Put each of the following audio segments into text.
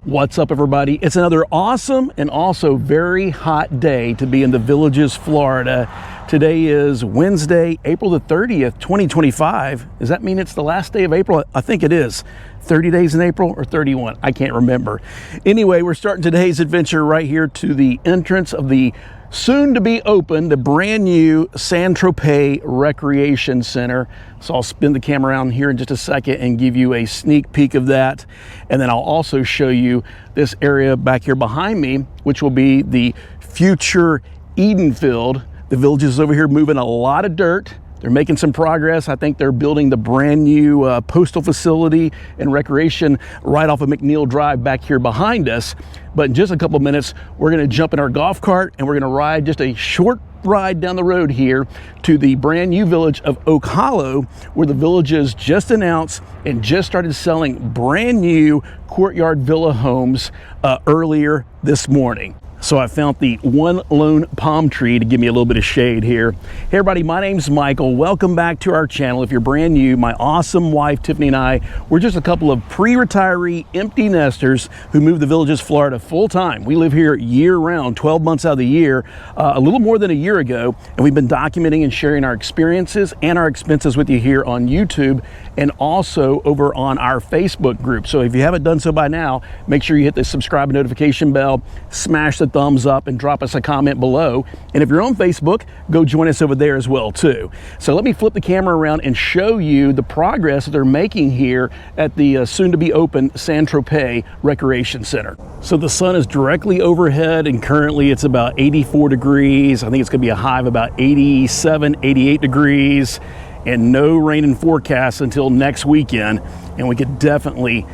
What's up, everybody? It's another awesome and also very hot day to be in the Villages, Florida. Today is Wednesday, April the 30th, 2025. Does that mean it's the last day of April? I think it is. 30 days in April or 31? I can't remember. Anyway, we're starting today's adventure right here to the entrance of the soon to be open, the brand new Trope Recreation Center. So I'll spin the camera around here in just a second and give you a sneak peek of that. And then I'll also show you this area back here behind me, which will be the future Eden field. The Villages is over here moving a lot of dirt. They're making some progress. I think they're building the brand new postal facility and recreation right off of McNeil Drive back here behind us. But in just a couple of minutes, we're gonna jump in our golf cart and we're gonna ride just a short ride down the road here to the brand new village of Oak Hollow, where the Villages just announced and just started selling brand new courtyard villa homes earlier this morning. So I found the one lone palm tree to give me a little bit of shade here. Hey everybody, my name's Michael. Welcome back to our channel. If you're brand new, my awesome wife, Tiffany, and I, we're just a couple of pre-retiree empty nesters who moved to Villages, Florida full time. We live here year round, 12 months out of the year, a little more than a year ago. And we've been documenting and sharing our experiences and our expenses with you here on YouTube and also over on our Facebook group. So if you haven't done so by now, make sure you hit the subscribe and notification bell, smash the thumbs up, and drop us a comment below. And if you're on Facebook, go join us over there as well too. So let me flip the camera around and show you the progress that they're making here at the soon to be open Trope Recreation Center. So the sun is directly overhead and currently it's about 84 degrees. I think it's gonna be a high of about 87, 88 degrees and no rain in forecast until next weekend. And we could definitely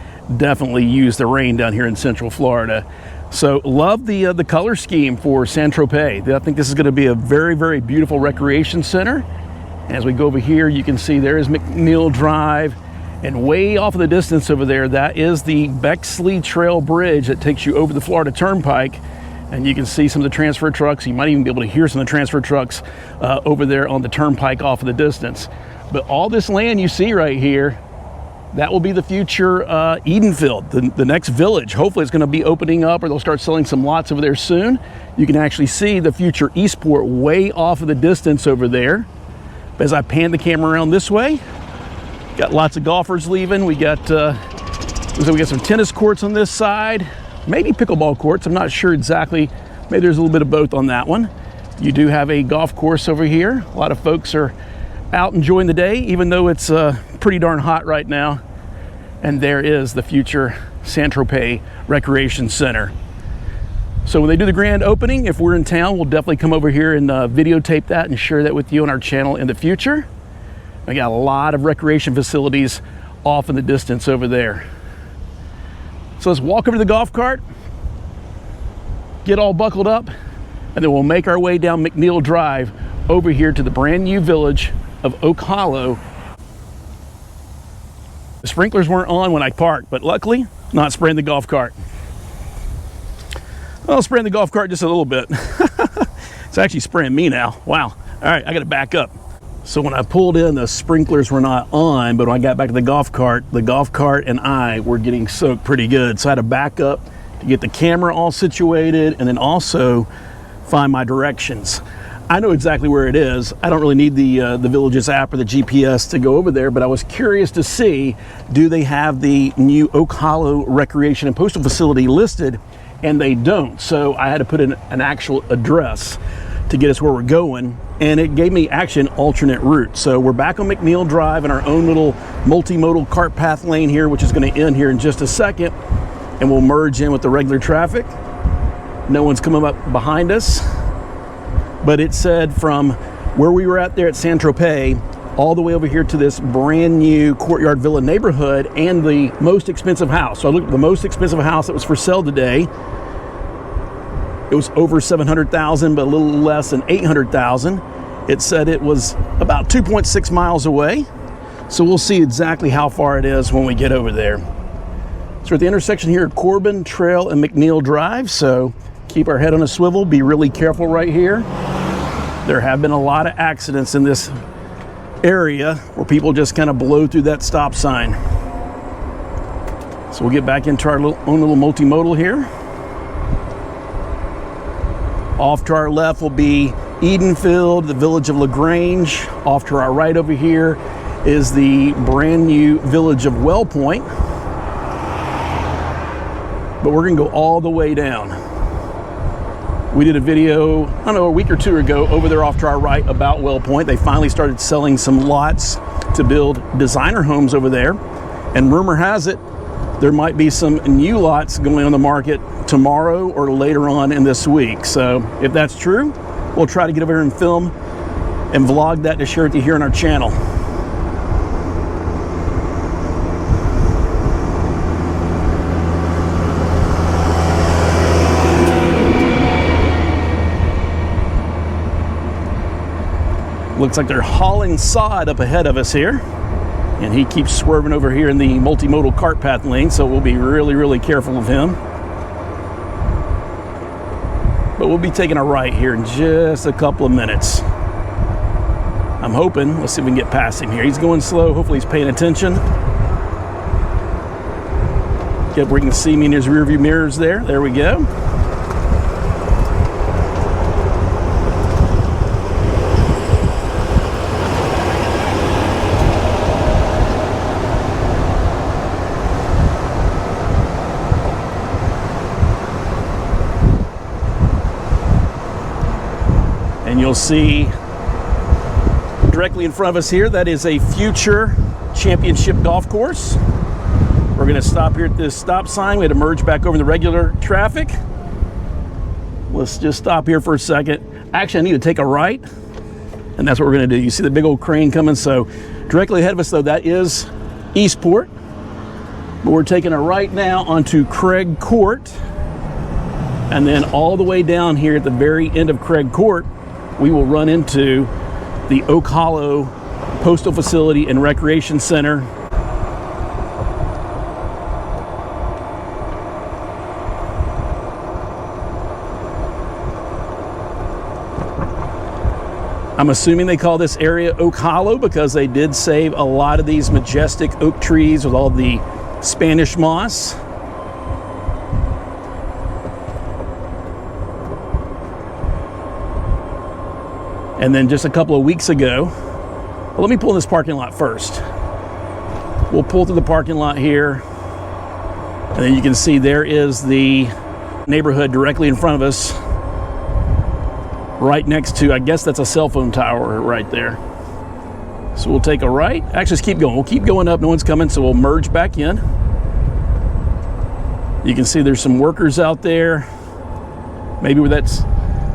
use the rain down here in Central Florida. So love the color scheme for Trope. I think this is going to be a very, very beautiful recreation center. And as we go over here, you can see there is McNeil Drive, and way off in the distance over there, that is the Bexley Trail Bridge that takes you over the Florida Turnpike. And you can see some of the transfer trucks. You might even be able to hear some of the transfer trucks over there on the turnpike off in the distance. But all this land you see right here, that will be the future Edenfield, the next village. Hopefully it's going to be opening up, or they'll start selling some lots over there soon. You can actually see the future Eastport way off in the distance over there. As I pan the camera around this way, got lots of golfers leaving. We got some tennis courts on this side, maybe pickleball courts. I'm not sure exactly. Maybe there's a little bit of both on that one. You do have a golf course over here. A lot of folks are out enjoying the day, even though it's pretty darn hot right now. And there is the future Trope Recreation Center. So when they do the grand opening, if we're in town, we'll definitely come over here and videotape that and share that with you on our channel in the future. We got a lot of recreation facilities off in the distance over there. So let's walk over to the golf cart, get all buckled up, and then we'll make our way down McNeil Drive over here to the brand new village of Oak Hollow. The sprinklers weren't on when I parked, but luckily not spraying the golf cart. Well, spraying the golf cart just a little bit. It's actually spraying me now. Wow. All right, I got to back up. So when I pulled in, the sprinklers were not on, but when I got back to the golf cart and I were getting soaked pretty good. So I had to back up to get the camera all situated and then also find my directions. I know exactly where it is. I don't really need the Villages app or the GPS to go over there, but I was curious to see, do they have the new Oak Hollow Recreation and Postal Facility listed? And they don't. So I had to put in an actual address to get us where we're going. And it gave me actually an alternate route. So we're back on McNeil Drive in our own little multimodal cart path lane here, which is going to end here in just a second. And we'll merge in with the regular traffic. No one's coming up behind us. But it said from where we were at there at Trope all the way over here to this brand new courtyard villa neighborhood and the most expensive house. So I looked at the most expensive house that was for sale today. It was over $700,000, but a little less than $800,000. It said it was about 2.6 miles away. So we'll see exactly how far it is when we get over there. So we're at the intersection here at Corbin Trail and McNeil Drive. So keep our head on a swivel, be really careful right here. There have been a lot of accidents in this area where people just kind of blow through that stop sign. So we'll get back into our own little multimodal here. Off to our left will be Edenfield, the village of LaGrange. Off to our right over here is the brand new village of Wellpoint. But we're gonna go all the way down. We did a video, I don't know, a week or two ago over there off to our right about Wellpoint. They finally started selling some lots to build designer homes over there. And rumor has it, there might be some new lots going on the market tomorrow or later on in this week. So if that's true, we'll try to get over here and film and vlog that to share with you here on our channel. Looks like they're hauling sod up ahead of us here. And he keeps swerving over here in the multimodal cart path lane, so we'll be really, really careful of him. But we'll be taking a right here in just a couple of minutes. I'm hoping, let's see if we can get past him here. He's going slow, hopefully he's paying attention. Get where you can see me in his rearview mirrors there. There we go. And you'll see directly in front of us here, that is a future championship golf course. We're gonna stop here at this stop sign. We had to merge back over the regular traffic. Let's just stop here for a second. Actually, I need to take a right, and that's what we're gonna do. You see the big old crane coming, so directly ahead of us though, that is Eastport. But we're taking a right now onto Craig Court, and then all the way down here at the very end of Craig Court, we will run into the Oak Hollow Postal Facility and Recreation Center. I'm assuming they call this area Oak Hollow because they did save a lot of these majestic oak trees with all the Spanish moss. And then just a couple of weeks ago, well, let me pull in this parking lot first. We'll pull through the parking lot here, and then you can see there is the neighborhood directly in front of us, right next to, I guess that's a cell phone tower right there. So we'll take a right. Actually, just keep going. We'll keep going up. No one's coming, so we'll merge back in. You can see there's some workers out there. Maybe where that's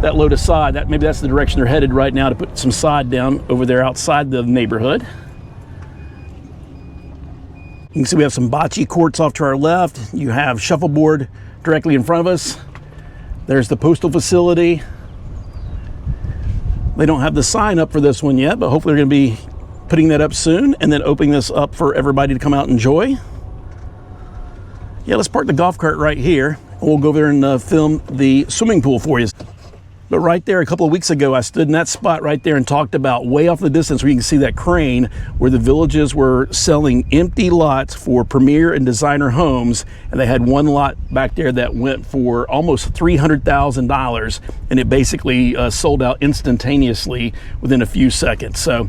that load of sod, maybe that's the direction they're headed right now to put some sod down over there outside the neighborhood. You can see we have some bocce courts off to our left. You have shuffleboard directly in front of us. There's the postal facility. They don't have the sign up for this one yet, but hopefully they're going to be putting that up soon and then opening this up for everybody to come out and enjoy. Yeah, let's park the golf cart right here. We'll go over there and film the swimming pool for you. But right there, a couple of weeks ago, I stood in that spot right there and talked about way off in the distance where you can see that crane where the villages were selling empty lots for premier and designer homes. And they had one lot back there that went for almost $300,000, and it basically sold out instantaneously within a few seconds. So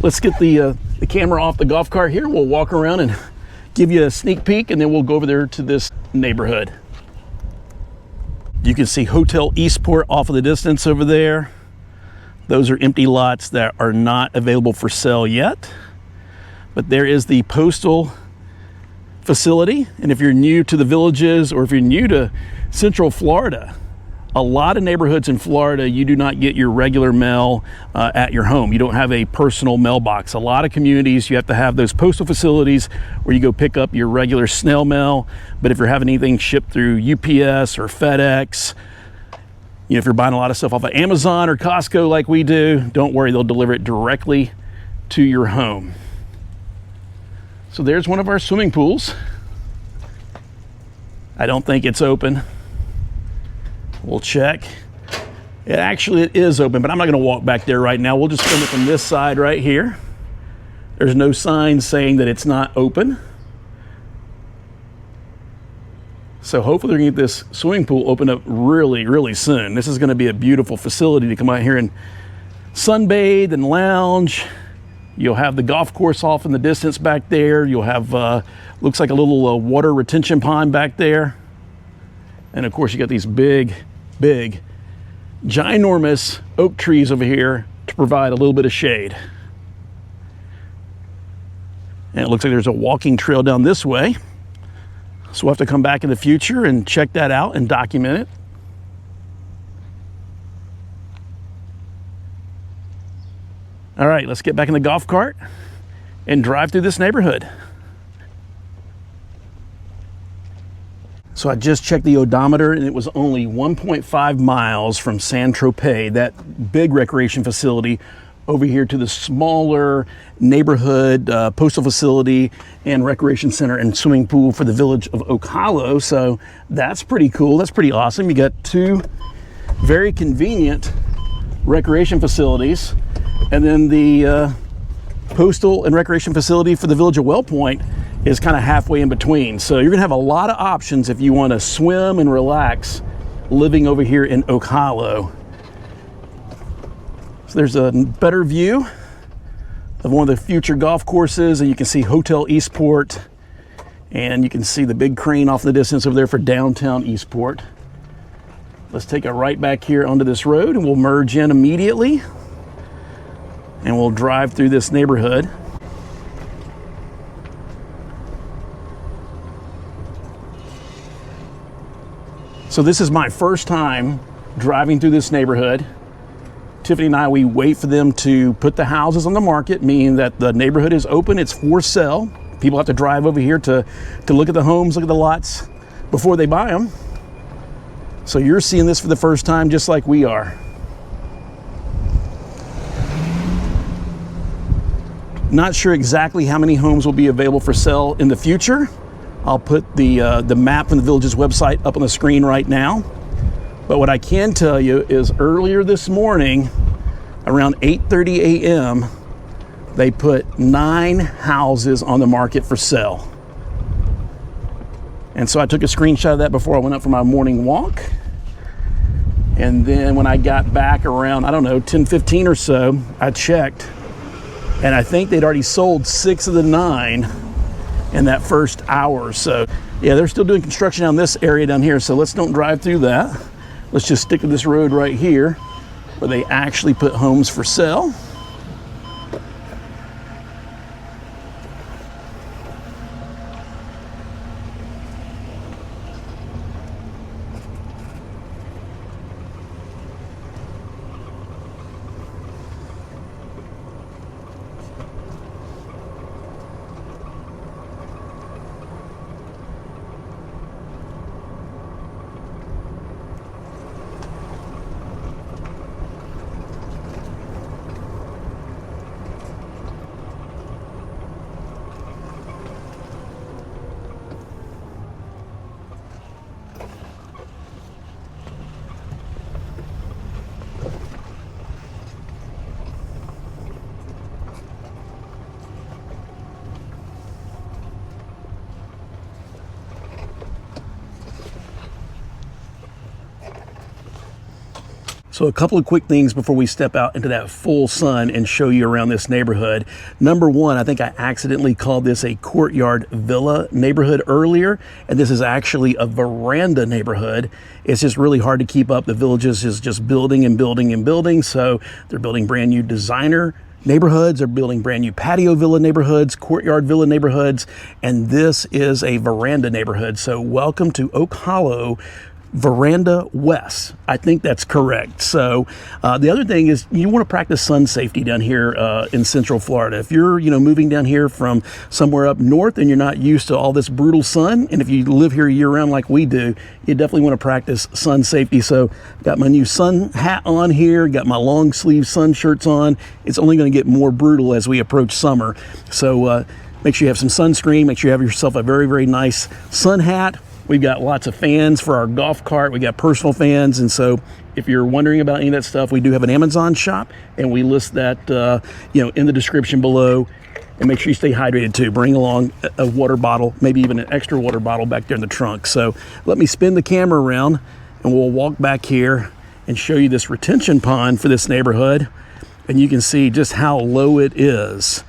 let's get the camera off the golf cart here. We'll walk around and give you a sneak peek, and then we'll go over there to this neighborhood. You can see Hotel Eastport off in the distance over there. Those are empty lots that are not available for sale yet. But there is the postal facility. And if you're new to the villages or if you're new to Central Florida, a lot of neighborhoods in Florida, you do not get your regular mail at your home. You don't have a personal mailbox. A lot of communities, you have to have those postal facilities where you go pick up your regular snail mail. But if you're having anything shipped through UPS or FedEx, you know, if you're buying a lot of stuff off of Amazon or Costco like we do, don't worry, they'll deliver it directly to your home. So there's one of our swimming pools. I don't think it's open. We'll check. It is open, but I'm not going to walk back there right now. We'll just film it from this side right here. There's no sign saying that it's not open. So hopefully they're gonna get this swimming pool opened up really, really soon. This is gonna be a beautiful facility to come out here and sunbathe and lounge. You'll have the golf course off in the distance back there. You'll have, looks like a little water retention pond back there. And of course you got these big, ginormous oak trees over here to provide a little bit of shade. And it looks like there's a walking trail down this way. So we'll have to come back in the future and check that out and document it. All right, let's get back in the golf cart and drive through this neighborhood. So I just checked the odometer and it was only 1.5 miles from Trope, that big recreation facility, over here to the smaller neighborhood postal facility and recreation center and swimming pool for the village of Oak Hollow. So that's pretty cool. That's pretty awesome. You got two very convenient recreation facilities, and then the postal and recreation facility for the village of Wellpoint is kind of halfway in between. So you're gonna have a lot of options if you want to swim and relax living over here in Oak Hollow. So there's a better view of one of the future golf courses, and you can see Hotel Eastport, and you can see the big crane off in the distance over there for downtown Eastport. Let's take a right back here onto this road and we'll merge in immediately, and we'll drive through this neighborhood. So this is my first time driving through this neighborhood. Tiffany and I, we wait for them to put the houses on the market, meaning that the neighborhood is open, it's for sale. People have to drive over here to look at the homes, look at the lots before they buy them. So you're seeing this for the first time just like we are. Not sure exactly how many homes will be available for sale in the future. I'll put the map from the village's website up on the screen right now. But what I can tell you is earlier this morning, around 8:30 a.m., they put 9 houses on the market for sale. And so I took a screenshot of that before I went up for my morning walk. And then when I got back around, I don't know, 10:15 or so, I checked. And I think they'd already sold 6 of the 9 in that first hour or so. Yeah, they're still doing construction on this area down here, so let's don't drive through that. Let's just stick to this road right here where they actually put homes for sale. So a couple of quick things before we step out into that full sun and show you around this neighborhood. Number one, I think I accidentally called this a courtyard villa neighborhood earlier, and this is actually a veranda neighborhood. It's just really hard to keep up. The villages is just building and building and building. So they're building brand new designer neighborhoods, they're building brand new patio villa neighborhoods, courtyard villa neighborhoods, and this is a veranda neighborhood. So welcome to Oak Hollow Veranda West. I think that's correct. So the other thing is you want to practice sun safety down here in Central Florida. If you're moving down here from somewhere up north and you're not used to all this brutal sun, and if you live here year round like we do, you definitely want to practice sun safety. So got my new sun hat on here, got my long sleeve sun shirts on. It's only going to get more brutal as we approach summer. So make sure you have some sunscreen, make sure you have yourself a very, very nice sun hat. We've got lots of fans for our golf cart. We got personal fans. And so if you're wondering about any of that stuff, we do have an Amazon shop, and we list that, in the description below. And make sure you stay hydrated too. Bring along a water bottle, maybe even an extra water bottle back there in the trunk. So let me spin the camera around and we'll walk back here and show you this retention pond for this neighborhood. And you can see just how low it is.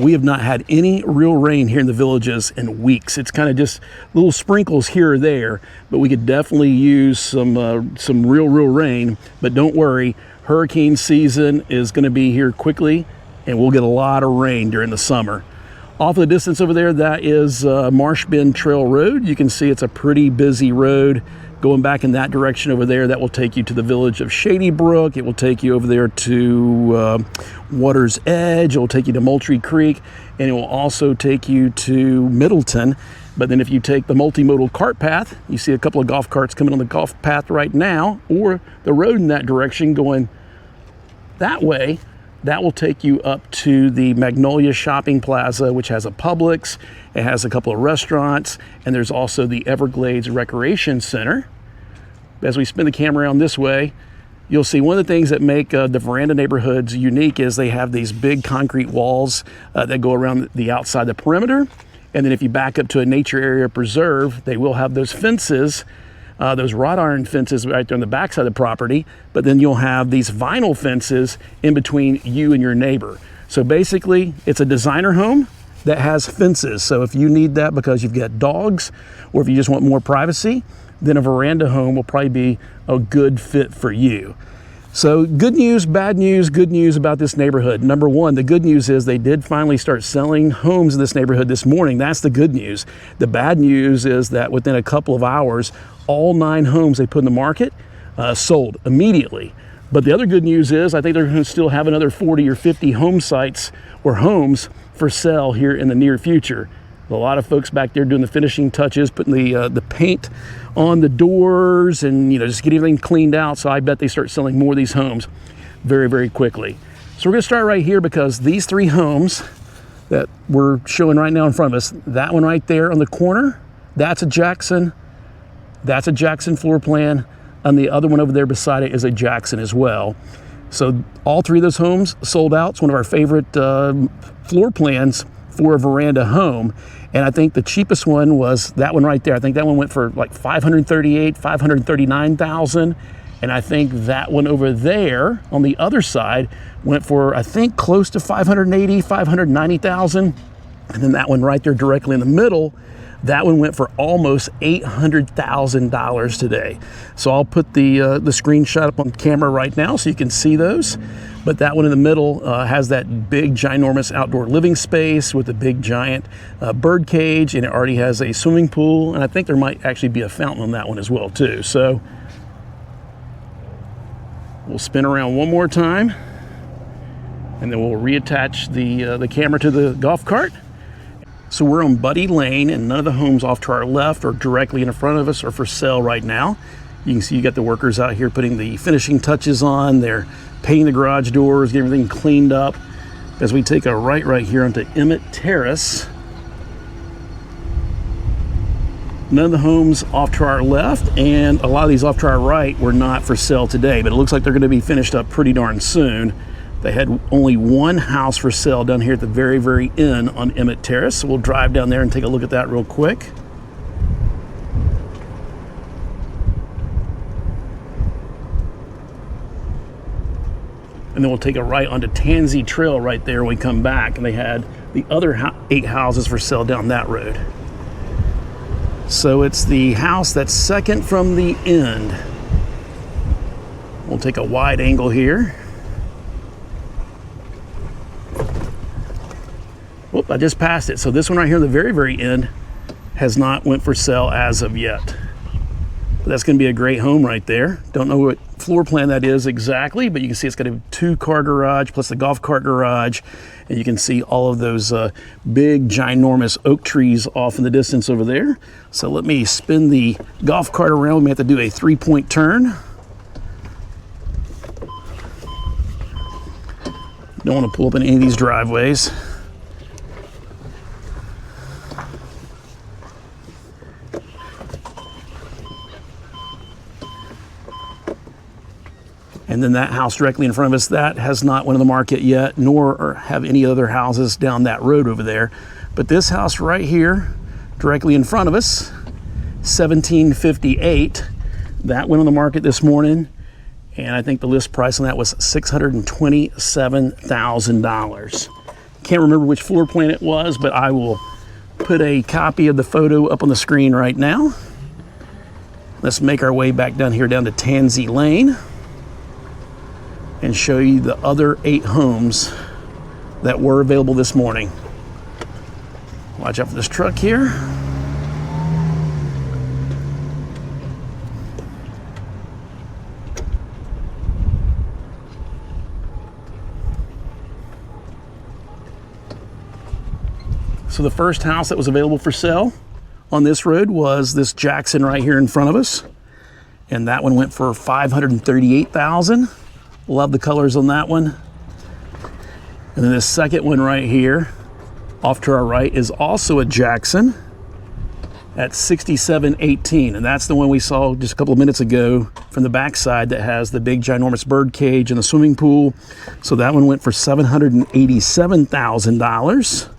We have not had any real rain here in the Villages in weeks. It's kind of just little sprinkles here or there, but we could definitely use some real rain. But don't worry, hurricane season is going to be here quickly, and we'll get a lot of rain during the summer. Off in the distance over there, that is Marsh Bend Trail Road. You can see it's a pretty busy road. Going back in that direction over there, that will take you to the village of Shady Brook. It will take you over there to Water's Edge. It will take you to Moultrie Creek, and it will also take you to Middleton. But then if you take the multimodal cart path, you see a couple of golf carts coming on the golf path right now, or the road in that direction going that way, that will take you up to the Magnolia Shopping Plaza, which has a Publix. It has a couple of restaurants, and there's also the Everglades Recreation Center. As we spin the camera around this way, you'll see one of the things that make the Veranda neighborhoods unique is they have these big concrete walls that go around the outside the perimeter. And then if you back up to a nature area preserve, they will have those fences, those wrought iron fences right there on the backside of the property. But then you'll have these vinyl fences in between you and your neighbor. So basically, it's a designer home that has fences. So if you need that because you've got dogs, or if you just want more privacy, then a Veranda home will probably be a good fit for you. So good news, bad news, good news about this neighborhood. Number one, the good news is they did finally start selling homes in this neighborhood this morning. That's the good news. The bad news is that within a couple of hours, all 9 homes they put in the market sold immediately. But the other good news is I think they're going to still have another 40 or 50 home sites or homes for sale here in the near future. A lot of folks back there doing the finishing touches, putting the paint on the doors and just getting everything cleaned out. So I bet they start selling more of these homes very quickly. So we're going to start right here because these 3 homes that we're showing right now in front of us, that one right there on the corner, that's a Jackson floor plan, and the other one over there beside it is a Jackson as well. So all 3 of those homes sold out. It's one of our favorite floor plans for a Veranda home. And I think the cheapest one was that one right there. I think that one went for like $538,000, $539,000. And I think that one over there on the other side went for, I think, close to $580,000, $590,000. And then that one right there directly in the middle, that one went for almost $800,000 today. So I'll put the screenshot up on camera right now so you can see those. But that one in the middle has that big, ginormous outdoor living space with a big, giant bird cage, and it already has a swimming pool. And I think there might actually be a fountain on that one as well, too. So we'll spin around one more time, and then we'll reattach the camera to the golf cart. So we're on Buddy Lane, and none of the homes off to our left or directly in front of us are for sale right now. You can see you got the workers out here putting the finishing touches on. They're painting the garage doors, getting everything cleaned up. As we take a right here onto Emmett Terrace. None of the homes off to our left, and a lot of these off to our right were not for sale today, but it looks like they're going to be finished up pretty darn soon. They had only one house for sale down here at the very end on Emmett Terrace. So we'll drive down there and take a look at that real quick. And then we'll take a right onto Tansy Trail right there when we come back. And they had the other 8 houses for sale down that road. So it's the house that's second from the end. We'll take a wide angle here. Whoop, I just passed it. So this one right here at the very end has not went for sale as of yet. But that's going to be a great home right there. Don't know what floor plan that is exactly, but you can see it's got a 2-car garage plus the golf cart garage. And you can see all of those big, ginormous oak trees off in the distance over there. So let me spin the golf cart around. We may have to do a 3-point turn. Don't want to pull up in any of these driveways. And then that house directly in front of us, that has not went on the market yet, nor have any other houses down that road over there. But this house right here, directly in front of us, 1758, that went on the market this morning. And I think the list price on that was $627,000. Can't remember which floor plan it was, but I will put a copy of the photo up on the screen right now. Let's make our way back down here down to Tansy Lane and show you the other 8 homes that were available this morning. Watch out for this truck here. So the first house that was available for sale on this road was this Jackson right here in front of us. And that one went for $538,000. Love the colors on that one. And then this second one right here, off to our right, is also a Jackson at $67,18. And that's the one we saw just a couple of minutes ago from the backside that has the big ginormous bird cage and the swimming pool. So that one went for $787,000.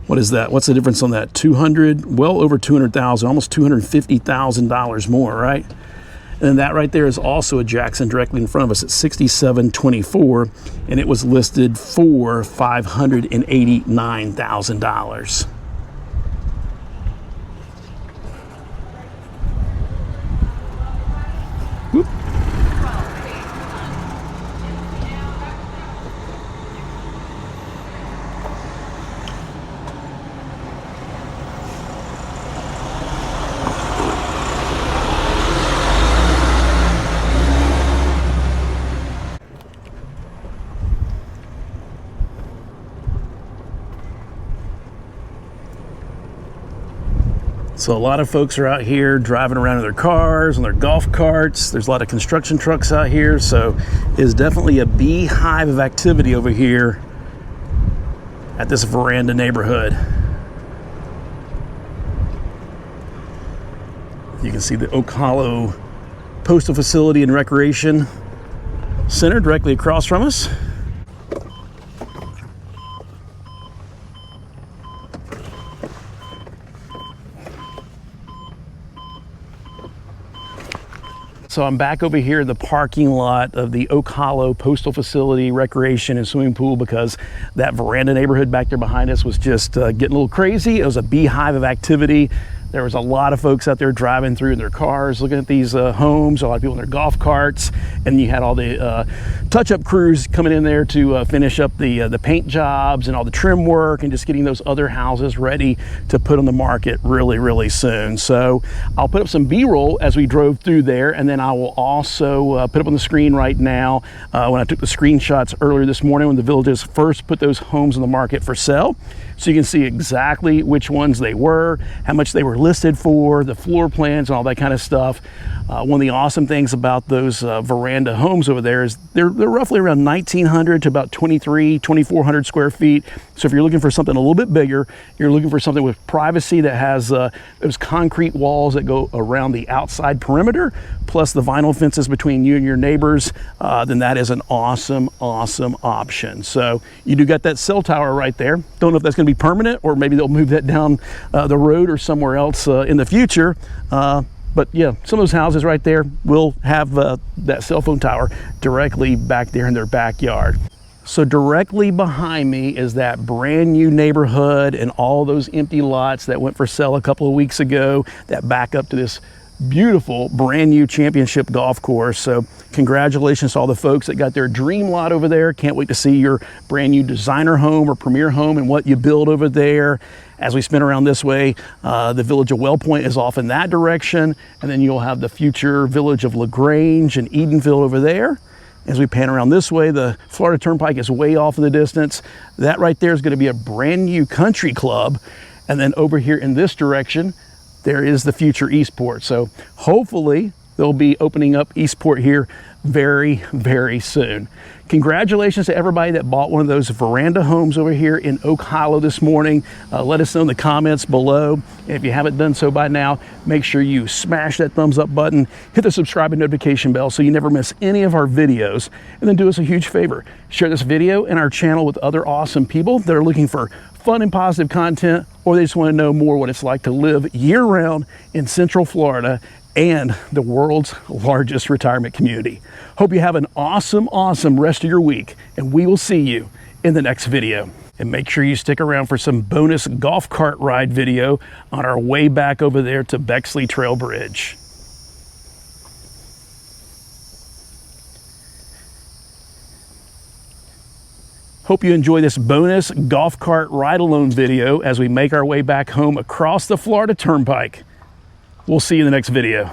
What is that? What's the difference on that? 200, well over 200,000, almost $250,000 more, right? And then that right there is also a Jackson directly in front of us at $67,24, and it was listed for $589,000. Whoop. So a lot of folks are out here driving around in their cars, on their golf carts. There's a lot of construction trucks out here. So it's definitely a beehive of activity over here at this Veranda neighborhood. You can see the Oak Hollow Postal Facility and Recreation Center directly across from us. So I'm back over here in the parking lot of the Oak Hollow Postal Facility, Recreation and Swimming Pool, because that Veranda neighborhood back there behind us was just getting a little crazy. It was a beehive of activity. There was a lot of folks out there driving through in their cars, looking at these homes, a lot of people in their golf carts, and you had all the touch-up crews coming in there to finish up the paint jobs and all the trim work and just getting those other houses ready to put on the market really, really soon. So I'll put up some B-roll as we drove through there, and then I will also put up on the screen right now when I took the screenshots earlier this morning when the villages first put those homes on the market for sale. So you can see exactly which ones they were, how much they were listed for, the floor plans, and all that kind of stuff. One of the awesome things about those Veranda homes over there is they're roughly around 1,900 to about 2,400 square feet. So if you're looking for something a little bit bigger, you're looking for something with privacy that has those concrete walls that go around the outside perimeter, plus the vinyl fences between you and your neighbors, then that is an awesome, awesome option. So you do got that cell tower right there. Don't know if that's going to be permanent, or maybe they'll move that down the road or somewhere else in the future. But yeah, some of those houses right there will have that cell phone tower directly back there in their backyard. So directly behind me is that brand new neighborhood and all those empty lots that went for sale a couple of weeks ago that back up to this beautiful brand new championship golf course. So congratulations to all the folks that got their dream lot over there. Can't wait to see your brand new designer home or premier home and what you build over there. As we spin around this way, the village of Wellpoint is off in that direction, and then you'll have the future village of LaGrange and Edenville over there. As we pan around this way, the Florida Turnpike is way off in the distance. That right there is going to be a brand new country club. And then over here in this direction, there is the future Eastport. So hopefully They'll be opening up Eastport here very, very soon. Congratulations to everybody that bought one of those Veranda homes over here in Oak Hollow this morning. Let us know in the comments below. And if you haven't done so by now, make sure you smash that thumbs up button, hit the subscribe and notification bell so you never miss any of our videos. And then do us a huge favor, share this video and our channel with other awesome people that are looking for fun and positive content, or they just want to know more what it's like to live year-round in Central Florida and the world's largest retirement community. Hope you have an awesome, awesome rest of your week, and we will see you in the next video. And make sure you stick around for some bonus golf cart ride video on our way back over there to Bexley Trail Bridge. Hope you enjoy this bonus golf cart ride alone video as we make our way back home across the Florida Turnpike. We'll see you in the next video.